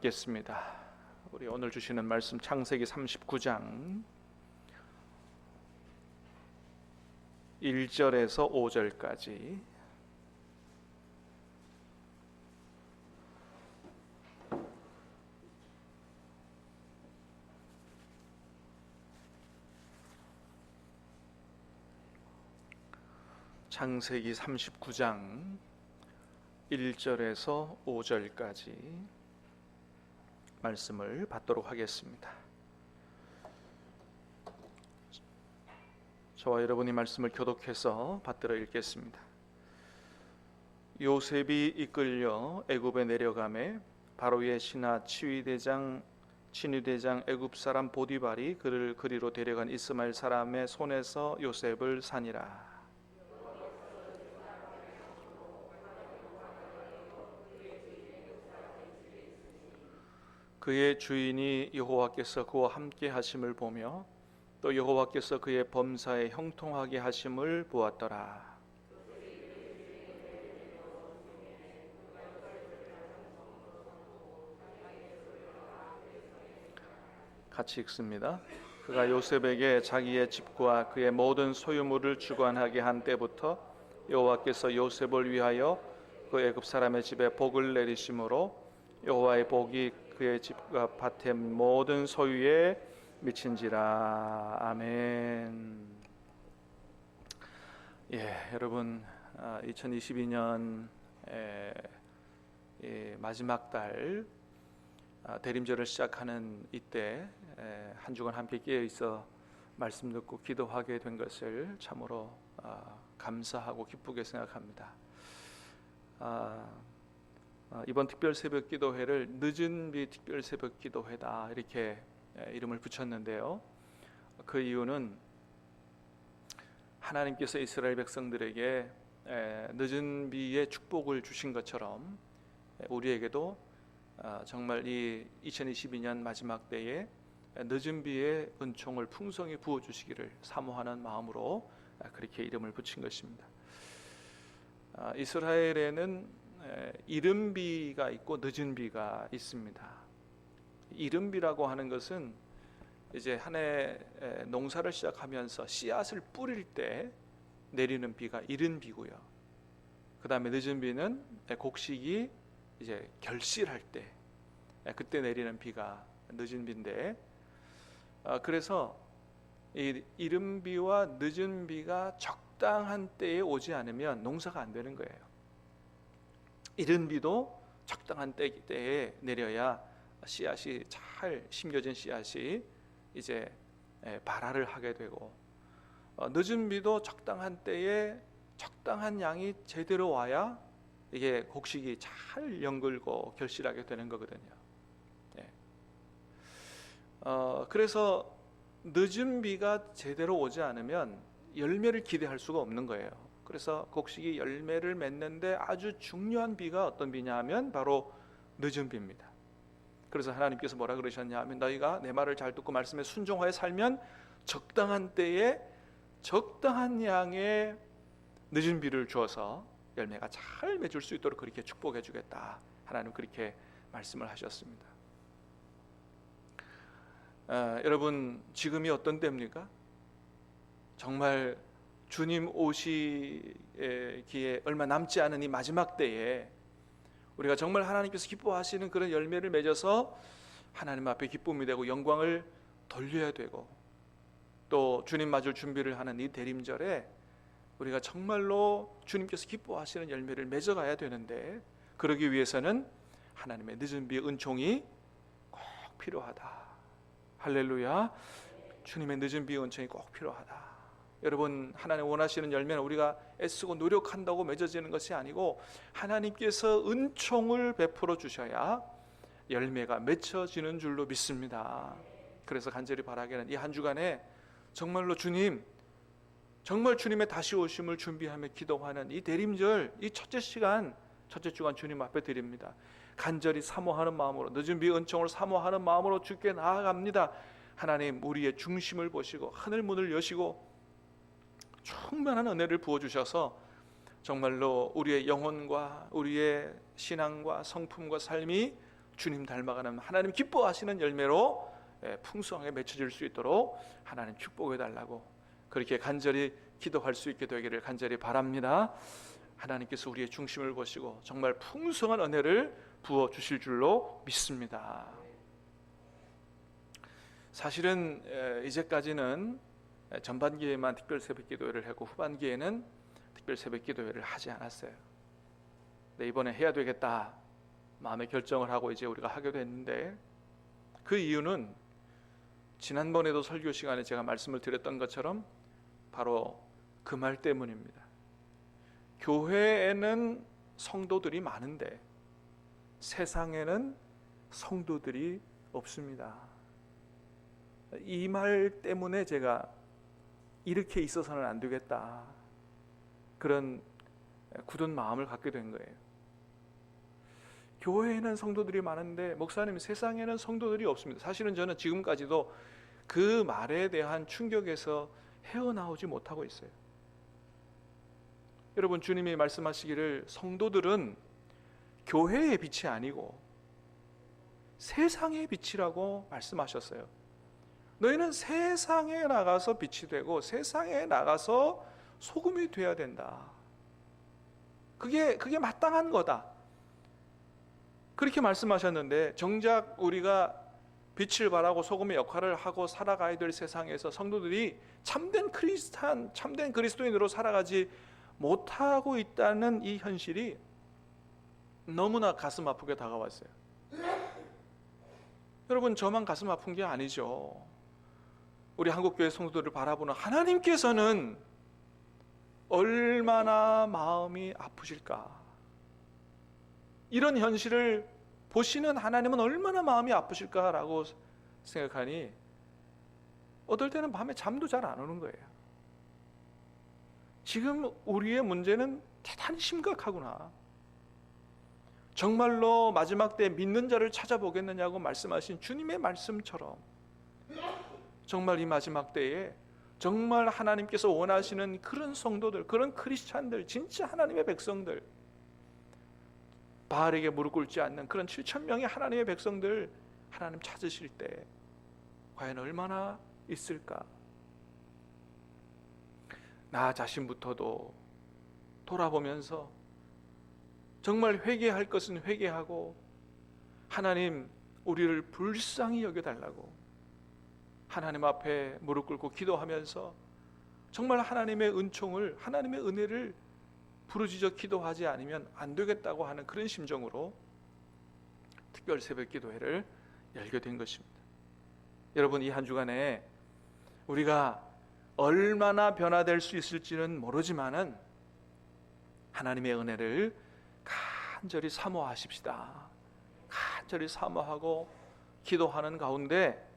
겠습니다. 우리 오늘 주시는 말씀 창세기 39장 1절에서 5절까지. 창세기 39장 1절에서 5절까지 말씀을 받도록 하겠습니다. 저와 여러분이 말씀을 교독해서 받들어 읽겠습니다. 요셉이 이끌려 애굽에 내려가매 바로의 신하 친위대장 애굽 사람 보디발이 그를 그리로 데려간 이스마엘 사람의 손에서 요셉을 산이라. 그의 주인이 여호와께서 그와 함께 하심을 보며 또 여호와께서 그의 범사에 형통하게 하심을 보았더라. 같이 읽습니다. 그가 요셉에게 자기의 집과 그의 모든 소유물을 주관하게 한 때부터 여호와께서 요셉을 위하여 그 애굽 사람의 집에 복을 내리심으로 여호와의 복이 그의 집과 밭의 모든 소유에 미친지라. 아멘. 여러분, 2022년 마지막 달 대림절을 시작하는 이때 한 주간 함께 깨어 있어 말씀 듣고 기도하게 된 것을 참으로 감사하고 기쁘게 생각합니다. 이번 특별 새벽 기도회를 늦은 비 특별 새벽 기도회다 이렇게 이름을 붙였는데요. 그 이유는 하나님께서 이스라엘 백성들에게 늦은 비의 축복을 주신 것처럼 우리에게도 정말 이 2022년 마지막 때에 늦은 비의 은총을 풍성히 부어 주시기를 사모하는 마음으로 그렇게 이름을 붙인 것입니다. 이스라엘에는 이른 비가 있고 늦은 비가 있습니다. 이른 비라고 하는 것은 이제 한 해 농사를 시작하면서 씨앗을 뿌릴 때 내리는 비가 이른 비고요. 그 다음에 늦은 비는 곡식이 이제 결실할 때 그때 내리는 비가 늦은 비인데, 그래서 이 이른 비와 늦은 비가 적당한 때에 오지 않으면 농사가 안 되는 거예요. 이른 비도 적당한 때에 내려야 씨앗이 잘 심겨진 씨앗이 이제 발화를 하게 되고, 늦은 비도 적당한 때에 적당한 양이 제대로 와야 이게 곡식이 잘 연글고 결실하게 되는 거거든요. 그래서 늦은 비가 제대로 오지 않으면 열매를 기대할 수가 없는 거예요. 그래서 곡식이 열매를 맺는데 아주 중요한 비가 어떤 비냐 하면 바로 늦은 비입니다. 그래서 하나님께서 뭐라 그러셨냐 하면 너희가 내 말을 잘 듣고 말씀에 순종하여 살면 적당한 때에 적당한 양의 늦은 비를 주어서 열매가 잘 맺을 수 있도록 그렇게 축복해 주겠다. 하나님 그렇게 말씀을 하셨습니다. 여러분, 지금이 어떤 때입니까? 정말 주님 오시기에 얼마 남지 않은 이 마지막 때에 우리가 정말 하나님께서 기뻐하시는 그런 열매를 맺어서 하나님 앞에 기쁨이 되고 영광을 돌려야 되고, 또 주님 맞을 준비를 하는 이 대림절에 우리가 정말로 주님께서 기뻐하시는 열매를 맺어가야 되는데, 그러기 위해서는 하나님의 늦은 비의 은총이 꼭 필요하다. 할렐루야. 주님의 늦은 비의 은총이 꼭 필요하다. 여러분, 하나님 원하시는 열매는 우리가 애쓰고 노력한다고 맺어지는 것이 아니고 하나님께서 은총을 베풀어 주셔야 열매가 맺혀지는 줄로 믿습니다. 그래서 간절히 바라기는 이 한 주간에 정말로 주님, 정말 주님의 다시 오심을 준비하며 기도하는 이 대림절, 이 첫째 주간 주님 앞에 드립니다. 간절히 사모하는 마음으로, 늦은 비 은총을 사모하는 마음으로 주께 나아갑니다. 하나님, 우리의 중심을 보시고 하늘 문을 여시고 충만한 은혜를 부어주셔서 정말로 우리의 영혼과 우리의 신앙과 성품과 삶이 주님 닮아가는 하나님 기뻐하시는 열매로 풍성하게 맺혀질 수 있도록 하나님 축복해 달라고 그렇게 간절히 기도할 수 있게 되기를 간절히 바랍니다. 하나님께서 우리의 중심을 보시고 정말 풍성한 은혜를 부어 주실 줄로 믿습니다. 사실은 이제까지는 전반기에만 특별 새벽 기도회를 하고 후반기에는 특별 새벽 기도회를 하지 않았어요. 근데 이번에 해야 되겠다 마음의 결정을 하고 이제 우리가 하게 됐는데, 그 이유는 지난번에도 설교 시간에 제가 말씀을 드렸던 것처럼 바로 그 말 때문입니다. 교회에는 성도들이 많은데 세상에는 성도들이 없습니다. 이 말 때문에 제가 이렇게 있어서는 안 되겠다, 그런 굳은 마음을 갖게 된 거예요. 교회에는 성도들이 많은데 목사님 세상에는 성도들이 없습니다. 사실은 저는 지금까지도 그 말에 대한 충격에서 헤어나오지 못하고 있어요. 여러분, 주님이 말씀하시기를 성도들은 교회의 빛이 아니고 세상의 빛이라고 말씀하셨어요. 너희는 세상에 나가서 빛이 되고 세상에 나가서 소금이 되어야 된다. 그게 마땅한 거다. 그렇게 말씀하셨는데, 정작 우리가 빛을 발하고 소금의 역할을 하고 살아가야 될 세상에서 성도들이 참된 크리스찬, 참된 그리스도인으로 살아가지 못하고 있다는 이 현실이 너무나 가슴 아프게 다가왔어요. 여러분, 저만 가슴 아픈 게 아니죠. 우리 한국교회 성도들을 바라보는 하나님께서는 얼마나 마음이 아프실까? 이런 현실을 보시는 하나님은 얼마나 마음이 아프실까라고 생각하니 어떨 때는 밤에 잠도 잘 안 오는 거예요. 지금 우리의 문제는 대단히 심각하구나. 정말로 마지막 때 믿는 자를 찾아보겠느냐고 말씀하신 주님의 말씀처럼 정말 이 마지막 때에 정말 하나님께서 원하시는 그런 성도들, 그런 크리스찬들, 진짜 하나님의 백성들, 바알에게 무릎 꿇지 않는 그런 7,000명의 하나님의 백성들 하나님 찾으실 때 과연 얼마나 있을까? 나 자신부터도 돌아보면서 정말 회개할 것은 회개하고 하나님 우리를 불쌍히 여겨달라고 하나님 앞에 무릎 꿇고 기도하면서 정말 하나님의 은총을, 하나님의 은혜를 부르짖어 기도하지 않으면 안 되겠다고 하는 그런 심정으로 특별 새벽 기도회를 열게 된 것입니다. 여러분, 이 한 주간에 우리가 얼마나 변화될 수 있을지는 모르지만은 하나님의 은혜를 간절히 사모하십시다. 간절히 사모하고 기도하는 가운데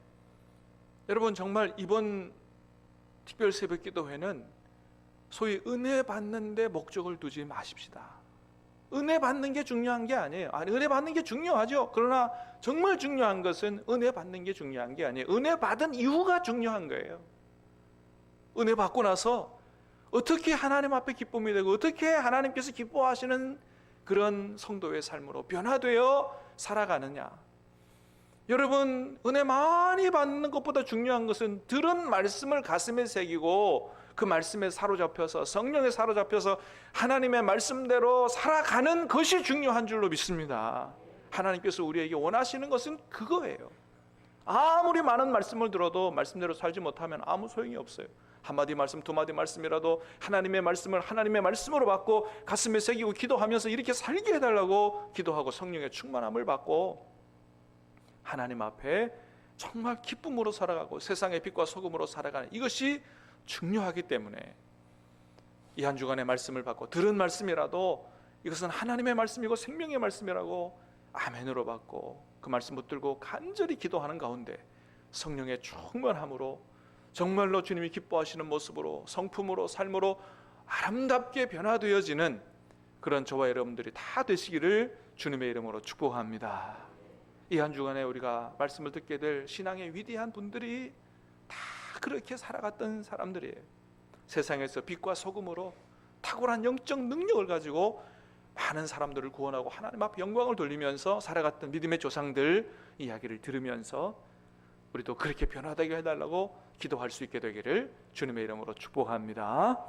여러분, 정말 이번 특별 새벽 기도회는 소위 은혜 받는 데 목적을 두지 마십시다. 은혜 받는 게 중요한 게 아니에요. 은혜 받는 게 중요하죠. 그러나 정말 중요한 것은 은혜 받는 게 중요한 게 아니에요. 은혜 받은 이유가 중요한 거예요. 은혜 받고 나서 어떻게 하나님 앞에 기쁨이 되고 어떻게 하나님께서 기뻐하시는 그런 성도의 삶으로 변화되어 살아가느냐. 여러분, 은혜 많이 받는 것보다 중요한 것은 들은 말씀을 가슴에 새기고 그 말씀에 사로잡혀서 성령에 사로잡혀서 하나님의 말씀대로 살아가는 것이 중요한 줄로 믿습니다. 하나님께서 우리에게 원하시는 것은 그거예요. 아무리 많은 말씀을 들어도 말씀대로 살지 못하면 아무 소용이 없어요. 한마디 말씀, 두마디 말씀이라도 하나님의 말씀을 하나님의 말씀으로 받고 가슴에 새기고 기도하면서 이렇게 살게 해달라고 기도하고 성령의 충만함을 받고 하나님 앞에 정말 기쁨으로 살아가고 세상의 빛과 소금으로 살아가는 이것이 중요하기 때문에 이 한 주간의 말씀을 받고 들은 말씀이라도 이것은 하나님의 말씀이고 생명의 말씀이라고 아멘으로 받고 그 말씀 붙들고 간절히 기도하는 가운데 성령의 충만함으로 정말로 주님이 기뻐하시는 모습으로 성품으로 삶으로 아름답게 변화되어지는 그런 저와 여러분들이 다 되시기를 주님의 이름으로 축복합니다. 이 한 주간에 우리가 말씀을 듣게 될 신앙의 위대한 분들이 다 그렇게 살아갔던 사람들이에요. 세상에서 빛과 소금으로 탁월한 영적 능력을 가지고 많은 사람들을 구원하고 하나님 앞에 영광을 돌리면서 살아갔던 믿음의 조상들 이야기를 들으면서 우리도 그렇게 변화되게 해달라고 기도할 수 있게 되기를 주님의 이름으로 축복합니다.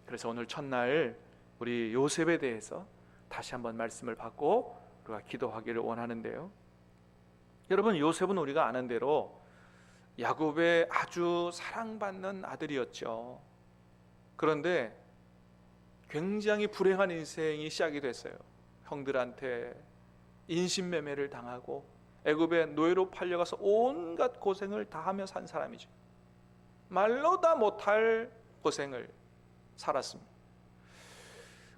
그래서 오늘 첫날 우리 요셉에 대해서 다시 한번 말씀을 받고 우리가 기도하기를 원하는데요. 여러분, 요셉은 우리가 아는 대로 야곱의 아주 사랑받는 아들이었죠. 그런데 굉장히 불행한 인생이 시작이 됐어요. 형들한테 인신매매를 당하고 애굽의 노예로 팔려가서 온갖 고생을 다 하며 산 사람이죠. 말로 다 못할 고생을 살았습니다.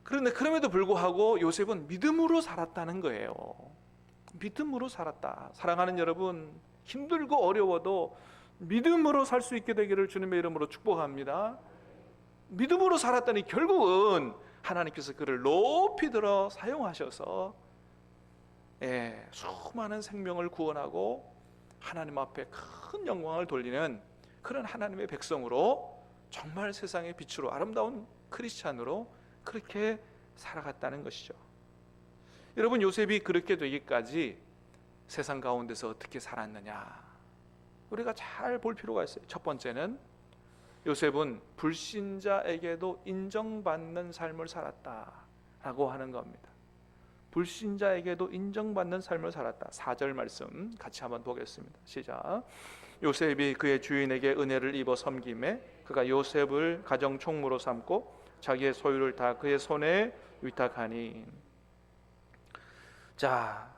그런데 그럼에도 불구하고 요셉은 믿음으로 살았다는 거예요. 믿음으로 살았다. 사랑하는 여러분, 힘들고 어려워도 믿음으로 살 수 있게 되기를 주님의 이름으로 축복합니다. 믿음으로 살았더니 결국은 하나님께서 그를 높이 들어 사용하셔서 수많은 생명을 구원하고 하나님 앞에 큰 영광을 돌리는 그런 하나님의 백성으로 정말 세상의 빛으로 아름다운 크리스찬으로 그렇게 살아갔다는 것이죠. 여러분, 요셉이 그렇게 되기까지 세상 가운데서 어떻게 살았느냐 우리가 잘 볼 필요가 있어요. 첫 번째는 요셉은 불신자에게도 인정받는 삶을 살았다라고 하는 겁니다. 불신자에게도 인정받는 삶을 살았다. 4절 말씀 같이 한번 보겠습니다. 시작. 요셉이 그의 주인에게 은혜를 입어 섬김에 그가 요셉을 가정 총무로 삼고 자기의 소유를 다 그의 손에 위탁하니. 자,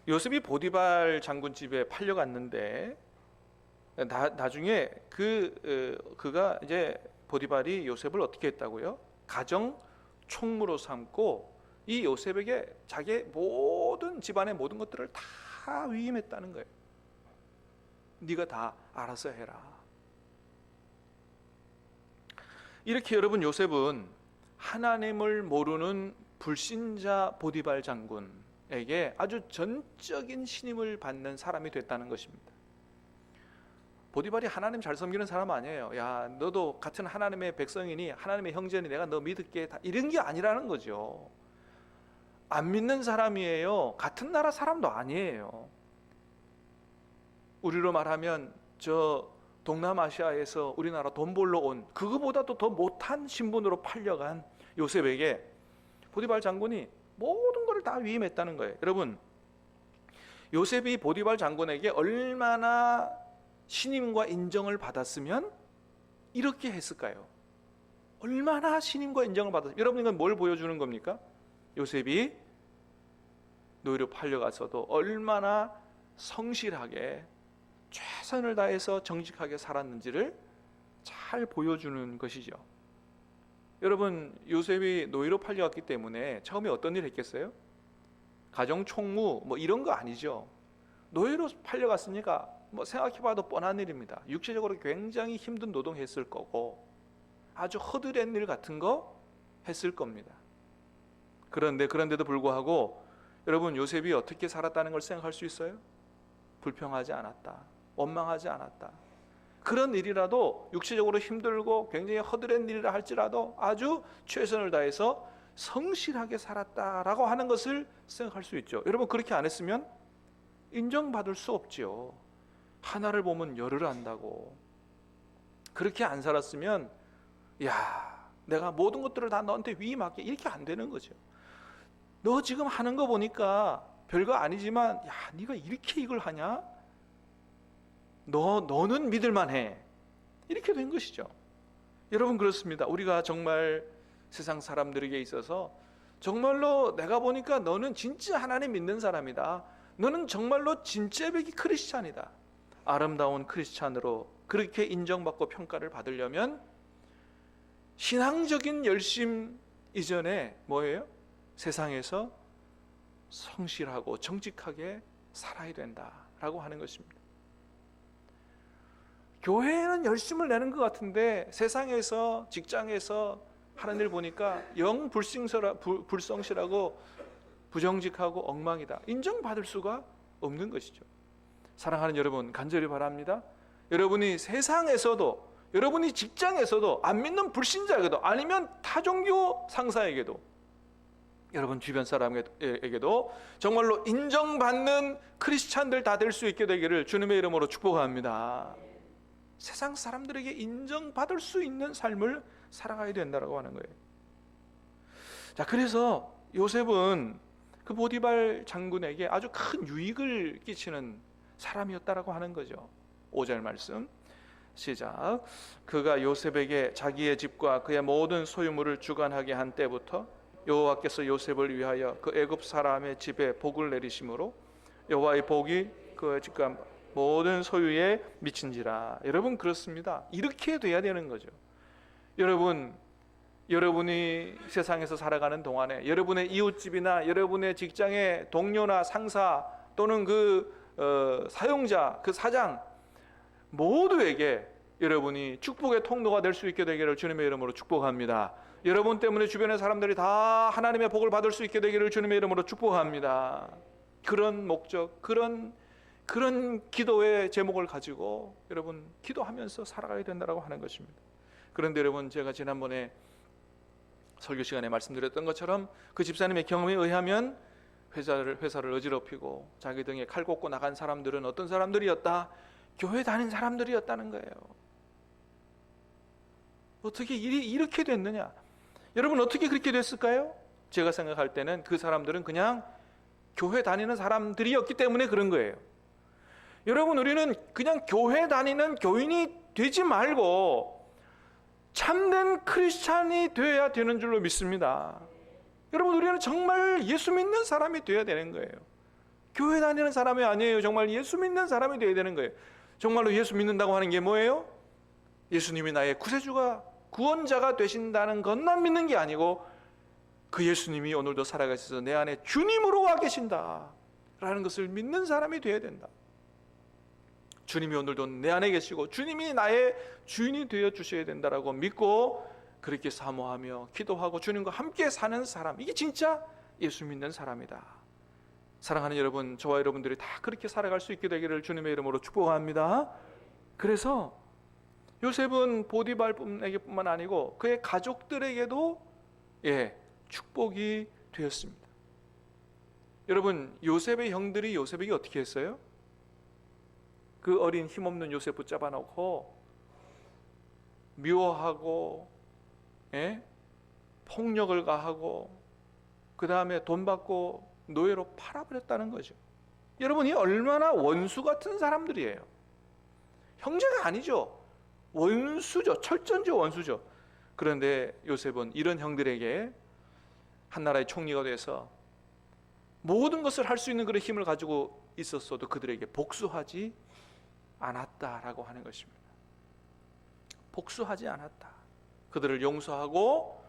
요셉이 보디발 장군 집에 팔려갔는데 나중에 그가 이제 보디발이 요셉을 어떻게 했다고요? 가정 총무로 삼고 이 요셉에게 자기의 모든 집안의 모든 것들을 다 위임했다는 거예요. 네가 다 알아서 해라. 이렇게 여러분, 하나님을 모르는 불신자 보디발 장군에게 아주 전적인 신임을 받는 사람이 됐다는 것입니다. 보디발이 하나님 잘 섬기는 사람 아니에요. 야, 너도 같은 하나님의 백성이니 하나님의 형제니 내가 너 믿을게, 다 이런 게 아니라는 거죠. 안 믿는 사람이에요. 같은 나라 사람도 아니에요. 우리로 말하면 저 동남아시아에서 우리나라 돈 벌러 온 그거보다도 더 못한 신분으로 팔려간 요셉에게 보디발 장군이 모든 걸 다 위임했다는 거예요. 여러분, 요셉이 보디발 장군에게 얼마나 신임과 인정을 받았으면 이렇게 했을까요? 얼마나 신임과 인정을 받았으면. 여러분, 이건 뭘 보여주는 겁니까? 요셉이 노예로 팔려가서도 얼마나 성실하게 최선을 다해서 정직하게 살았는지를 잘 보여주는 것이죠. 여러분, 요셉이 노예로 팔려갔기 때문에 처음에 어떤 일을 했겠어요? 가정 총무 뭐 이런 거 아니죠. 노예로 팔려갔으니까 뭐 생각해봐도 뻔한 일입니다. 육체적으로 굉장히 힘든 노동했을 거고 아주 허드렛 일 같은 거 했을 겁니다. 그런데도 불구하고 여러분, 요셉이 어떻게 살았다는 걸 생각할 수 있어요? 불평하지 않았다. 원망하지 않았다. 그런 일이라도 육체적으로 힘들고 굉장히 허드렛 일이라 할지라도 아주 최선을 다해서 성실하게 살았다라고 하는 것을 생각할 수 있죠. 여러분, 그렇게 안 했으면 인정받을 수 없지요. 하나를 보면 열을 안다고. 그렇게 안 살았으면 야, 내가 모든 것들을 다 너한테 위임할게, 이렇게 안 되는 거죠. 너 지금 하는 거 보니까 별거 아니지만 야, 네가 이렇게 이걸 하냐? 너는 믿을만해. 이렇게 된 것이죠. 여러분, 그렇습니다. 우리가 정말 세상 사람들에게 있어서 정말로 내가 보니까 너는 진짜 하나님 믿는 사람이다. 너는 정말로 진짜배기 크리스찬이다. 아름다운 크리스찬으로 그렇게 인정받고 평가를 받으려면 신앙적인 열심 이전에 뭐예요? 세상에서 성실하고 정직하게 살아야 된다라고 하는 것입니다. 교회는 열심을 내는 것 같은데 세상에서, 직장에서 하는 일 보니까 영 불성실하고 부정직하고 엉망이다. 인정받을 수가 없는 것이죠. 사랑하는 여러분, 간절히 바랍니다. 여러분이 세상에서도, 여러분이 직장에서도, 안 믿는 불신자에게도, 아니면 타종교 상사에게도 여러분 주변 사람에게도 정말로 인정받는 크리스찬들 다 될 수 있게 되기를 주님의 이름으로 축복합니다. 세상 사람들에게 인정받을 수 있는 삶을 살아가야 된다고 하는 거예요. 자, 그래서 요셉은 그 보디발 장군에게 아주 큰 유익을 끼치는 사람이었다라고 하는 거죠. 5절 말씀 시작. 그가 요셉에게 자기의 집과 그의 모든 소유물을 주관하게 한 때부터 여호와께서 요셉을 위하여 그 애굽 사람의 집에 복을 내리심으로 여호와의 복이 그 집과 모든 소유에 미친지라. 여러분 그렇습니다. 이렇게 돼야 되는 거죠. 여러분이 세상에서 살아가는 동안에 여러분의 이웃집이나 여러분의 직장의 동료나 상사 또는 사용자, 그 사장 모두에게 여러분이 축복의 통로가 될 수 있게 되기를 주님의 이름으로 축복합니다. 여러분 때문에 주변의 사람들이 다 하나님의 복을 받을 수 있게 되기를 주님의 이름으로 축복합니다. 그런 목적, 그런 기도의 제목을 가지고 여러분 기도하면서 살아가야 된다고 하는 것입니다. 그런데 여러분, 제가 지난번에 설교 시간에 말씀드렸던 것처럼 그 집사님의 경험에 의하면 회사를 어지럽히고 자기 등에 칼 꽂고 나간 사람들은 어떤 사람들이었다? 교회 다닌 사람들이었다는 거예요. 어떻게 이렇게 됐느냐? 여러분 어떻게 그렇게 됐을까요? 제가 생각할 때는 그 사람들은 그냥 교회 다니는 사람들이었기 때문에 그런 거예요. 여러분, 우리는 그냥 교회 다니는 교인이 되지 말고 참된 크리스찬이 되어야 되는 줄로 믿습니다. 여러분, 우리는 정말 예수 믿는 사람이 되어야 되는 거예요. 교회 다니는 사람이 아니에요. 정말 예수 믿는 사람이 되어야 되는 거예요. 정말로 예수 믿는다고 하는 게 뭐예요? 예수님이 나의 구세주가 구원자가 되신다는 것만 믿는 게 아니고 그 예수님이 오늘도 살아가셔서 내 안에 주님으로 와 계신다 라는 것을 믿는 사람이 되어야 된다. 주님이 오늘도 내 안에 계시고 주님이 나의 주인이 되어 주셔야 된다라고 믿고 그렇게 사모하며 기도하고 주님과 함께 사는 사람, 이게 진짜 예수 믿는 사람이다. 사랑하는 여러분, 저와 여러분들이 다 그렇게 살아갈 수 있게 되기를 주님의 이름으로 축복합니다. 그래서 요셉은 보디발에게뿐만 아니고 그의 가족들에게도 축복이 되었습니다. 여러분, 요셉의 형들이 요셉에게 어떻게 했어요? 그 어린 힘없는 요셉 붙잡아 놓고 미워하고 폭력을 가하고 그 다음에 돈 받고 노예로 팔아버렸다는 거죠. 여러분, 이 얼마나 원수 같은 사람들이에요. 형제가 아니죠. 원수죠. 철저히 원수죠. 그런데 요셉은 이런 형들에게 한 나라의 총리가 돼서 모든 것을 할 수 있는 그런 힘을 가지고 있었어도 그들에게 복수하지 않았다라고 하는 것입니다. 복수하지 않았다. 그들을 용서하고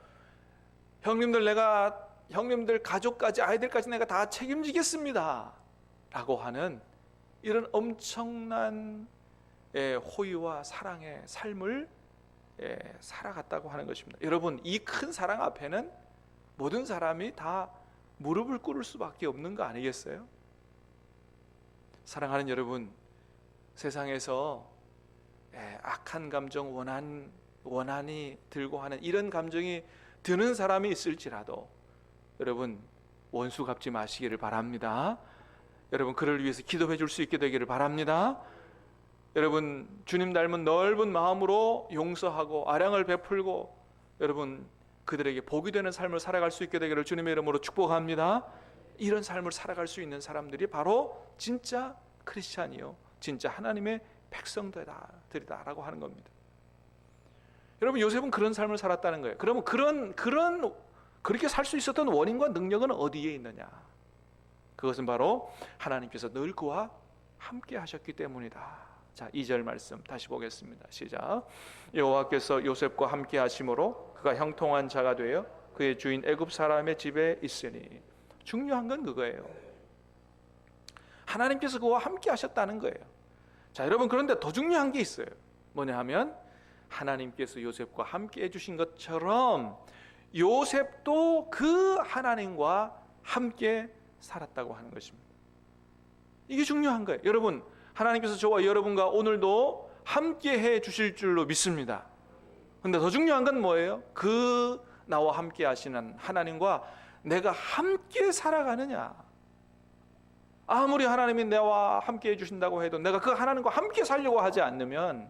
형님들 가족까지 아이들까지 내가 다 책임지겠습니다 라고 하는 이런 엄청난 호의와 사랑의 삶을 살아갔다고 하는 것입니다. 여러분, 이 큰 사랑 앞에는 모든 사람이 다 무릎을 꿇을 수밖에 없는 거 아니겠어요? 사랑하는 여러분, 세상에서 악한 감정, 원한이 들고 하는 이런 감정이 드는 사람이 있을지라도 여러분 원수 갚지 마시기를 바랍니다. 여러분, 그를 위해서 기도해 줄 수 있게 되기를 바랍니다. 여러분, 주님 닮은 넓은 마음으로 용서하고 아량을 베풀고 여러분 그들에게 복이 되는 삶을 살아갈 수 있게 되기를 주님의 이름으로 축복합니다. 이런 삶을 살아갈 수 있는 사람들이 바로 진짜 크리스찬이요, 진짜 하나님의 백성들이다라고 하는 겁니다. 여러분, 요셉은 그런 삶을 살았다는 거예요. 그러면 그렇게 살 수 있었던 원인과 능력은 어디에 있느냐? 그것은 바로 하나님께서 늘 그와 함께 하셨기 때문이다. 자, 2절 말씀 다시 보겠습니다. 시작. 여호와께서 요셉과 함께 하심으로 그가 형통한 자가 되어 그의 주인 애굽 사람의 집에 있으니. 중요한 건 그거예요. 하나님께서 그와 함께 하셨다는 거예요. 자, 여러분, 그런데 더 중요한 게 있어요. 뭐냐 하면 하나님께서 요셉과 함께 해주신 것처럼 요셉도 그 하나님과 함께 살았다고 하는 것입니다. 이게 중요한 거예요. 여러분, 하나님께서 저와 여러분과 오늘도 함께 해 주실 줄로 믿습니다. 그런데 더 중요한 건 뭐예요? 그 나와 함께 하시는 하나님과 내가 함께 살아가느냐. 아무리 하나님이 나와 함께 해주신다고 해도 내가 그 하나님과 함께 살려고 하지 않으면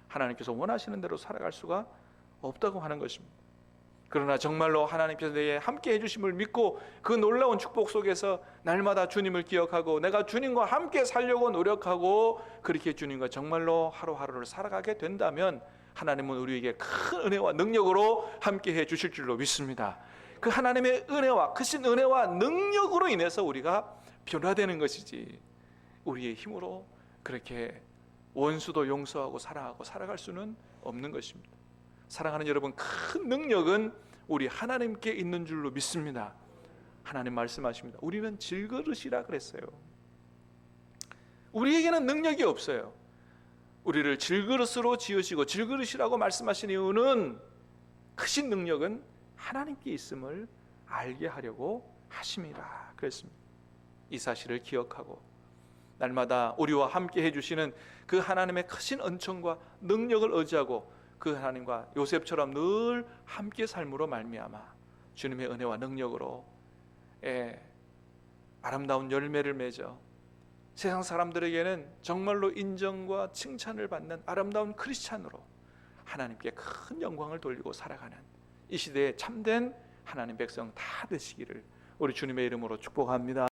하나님께서 원하시는 대로 살아갈 수가 없다고 하는 것입니다. 그러나 정말로 하나님께서 내 함께 해주심을 믿고 그 놀라운 축복 속에서 날마다 주님을 기억하고 내가 주님과 함께 살려고 노력하고 그렇게 주님과 정말로 하루하루를 살아가게 된다면 하나님은 우리에게 큰 은혜와 능력으로 함께 해주실 줄로 믿습니다. 그 하나님의 은혜와 크신 은혜와 능력으로 인해서 우리가 변화되는 것이지 우리의 힘으로 그렇게 원수도 용서하고 사랑하고 살아갈 수는 없는 것입니다. 사랑하는 여러분, 큰 능력은 우리 하나님께 있는 줄로 믿습니다. 하나님 말씀하십니다. 우리는 질그릇이라 그랬어요. 우리에게는 능력이 없어요. 우리를 질그릇으로 지으시고 질그릇이라고 말씀하신 이유는 크신 능력은 하나님께 있음을 알게 하려고 하심이라 그랬습니다. 이 사실을 기억하고 날마다 우리와 함께 해주시는 그 하나님의 크신 은총과 능력을 의지하고 그 하나님과 요셉처럼 늘 함께 삶으로 말미암아 주님의 은혜와 능력으로 아름다운 열매를 맺어 세상 사람들에게는 정말로 인정과 칭찬을 받는 아름다운 크리스찬으로 하나님께 큰 영광을 돌리고 살아가는 이 시대에 참된 하나님 백성 다 되시기를 우리 주님의 이름으로 축복합니다.